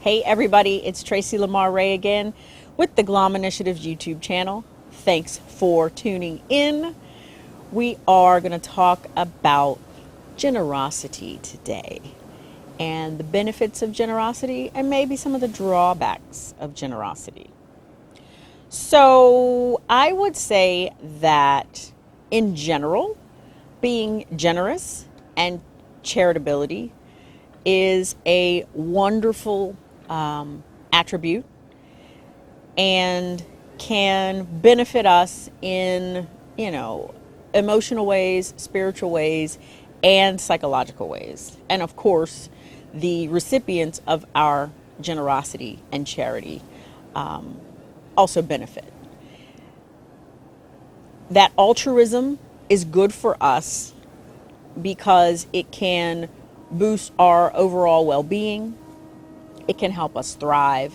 Hey everybody, it's Tracy Lamar Ray again with the Glom Initiative's YouTube channel. Thanks for tuning in. We are going to talk about generosity today and the benefits of generosity and maybe some of the drawbacks of generosity. So I would say that in general, being generous and charitability is a wonderful attribute and can benefit us in, emotional ways, spiritual ways, and psychological ways. And of course, the recipients of our generosity and charity also benefit. That altruism is good for us because it can boost our overall well-being. It can help us thrive.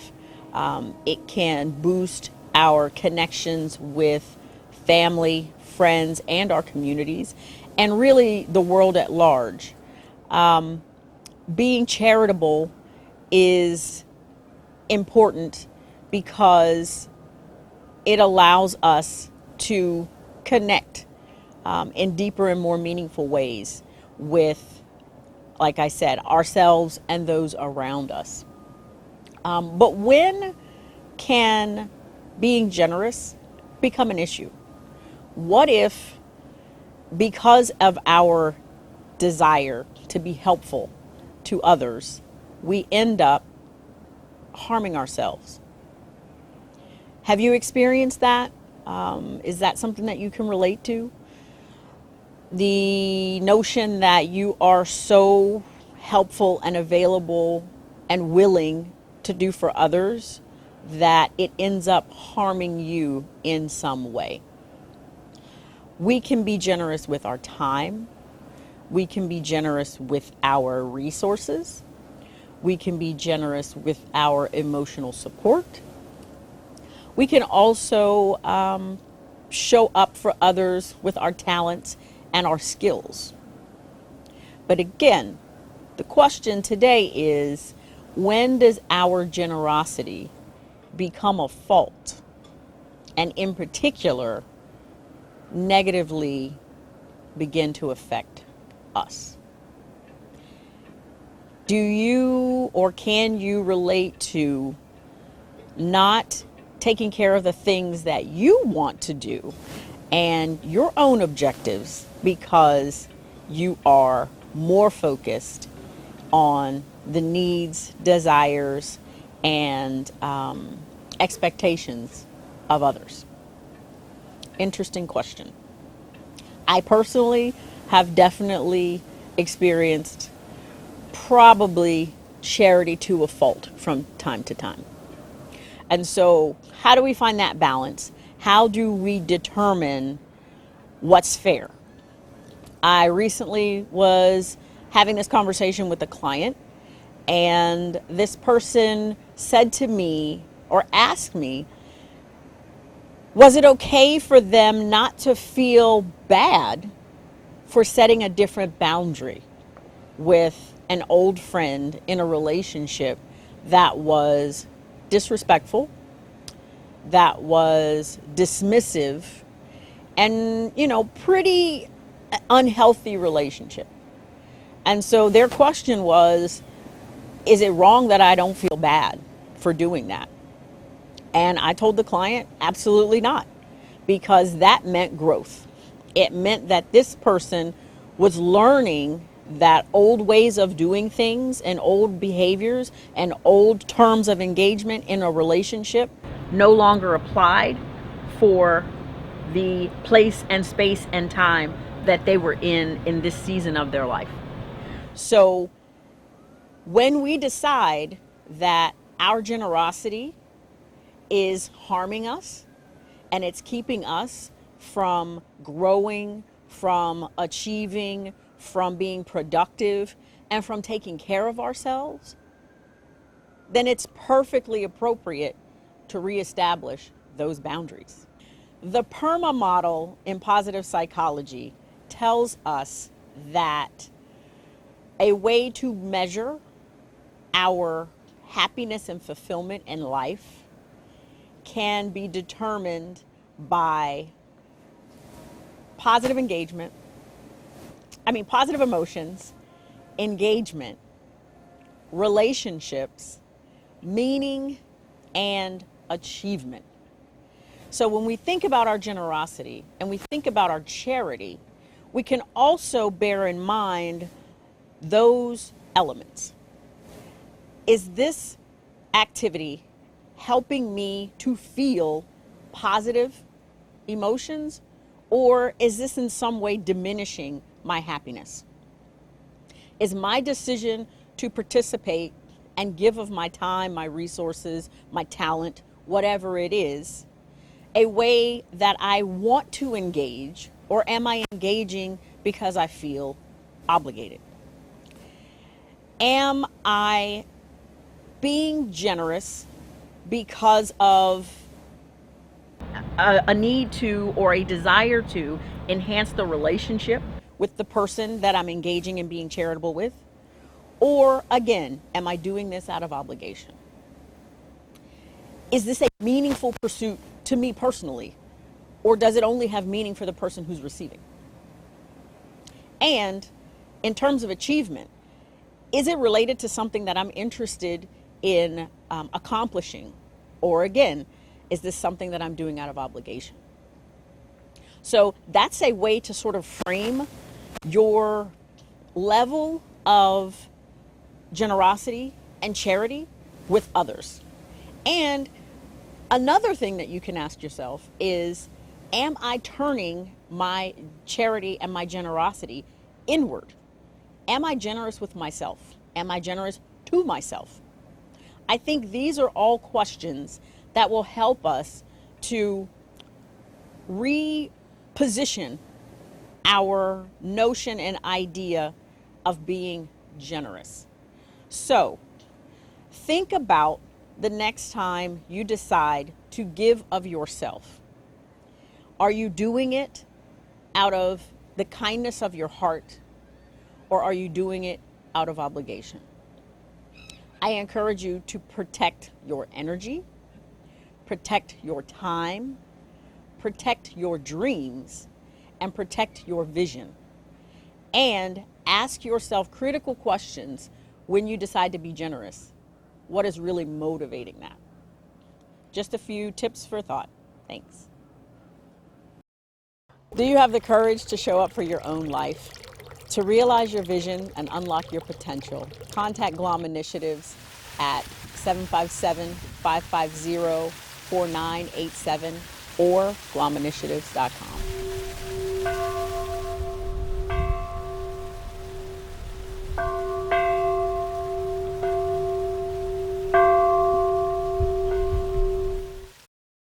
It can boost our connections with family, friends, and our communities, and really the world at large. Being charitable is important because it allows us to connect in deeper and more meaningful ways with, like I said, ourselves and those around us. But when can being generous become an issue? What if, because of our desire to be helpful to others, we end up harming ourselves? Have you experienced that? Is that something that you can relate to? The notion that you are so helpful and available and willing to do for others that it ends up harming you in some way. We can be generous with our time. We can be generous with our resources. We can be generous with our emotional support. We can also show up for others with our talents and our skills. But again, the question today is, when does our generosity become a fault, and in particular, negatively begin to affect us? Do you or can you relate to not taking care of the things that you want to do and your own objectives because you are more focused on the needs, desires, and expectations of others? Interesting question. I personally have definitely experienced probably charity to a fault from time to time. And so, how do we find that balance? How do we determine what's fair? I recently was having this conversation with a client, and this person said to me or asked me, was it okay for them not to feel bad for setting a different boundary with an old friend in a relationship that was disrespectful, that was dismissive, and, pretty unhealthy relationship? And so their question was, is it wrong that I don't feel bad for doing that? And I told the client, absolutely not, because that meant growth. It meant that this person was learning that old ways of doing things and old behaviors and old terms of engagement in a relationship no longer applied for the place and space and time that they were in this season of their life. So when we decide that our generosity is harming us and it's keeping us from growing, from achieving, from being productive, and from taking care of ourselves, then it's perfectly appropriate to reestablish those boundaries. The PERMA model in positive psychology tells us that a way to measure our happiness and fulfillment in life can be determined by positive engagement, positive emotions, engagement, relationships, meaning, and achievement. So when we think about our generosity and we think about our charity, we can also bear in mind those elements. Is this activity helping me to feel positive emotions, or is this in some way diminishing my happiness? Is my decision to participate and give of my time, my resources, my talent, whatever it is, a way that I want to engage, or am I engaging because I feel obligated? Am I being generous because of a need to or a desire to enhance the relationship with the person that I'm engaging and being charitable with? Or again, am I doing this out of obligation? Is this a meaningful pursuit to me personally? Or does it only have meaning for the person who's receiving? And in terms of achievement, is it related to something that I'm interested in accomplishing? Or again, is this something that I'm doing out of obligation? So that's a way to sort of frame your level of generosity and charity with others. And another thing that you can ask yourself is, am I turning my charity and my generosity inward? Am I generous with myself? Am I generous to myself? I think these are all questions that will help us to reposition our notion and idea of being generous. So, think about the next time you decide to give of yourself. Are you doing it out of the kindness of your heart, or are you doing it out of obligation? I encourage you to protect your energy, protect your time, protect your dreams, and protect your vision. And ask yourself critical questions when you decide to be generous. What is really motivating that? Just a few tips for thought. Thanks. Do you have the courage to show up for your own life? To realize your vision and unlock your potential, contact Glom Initiatives at 757-550-4987 or glominitiatives.com.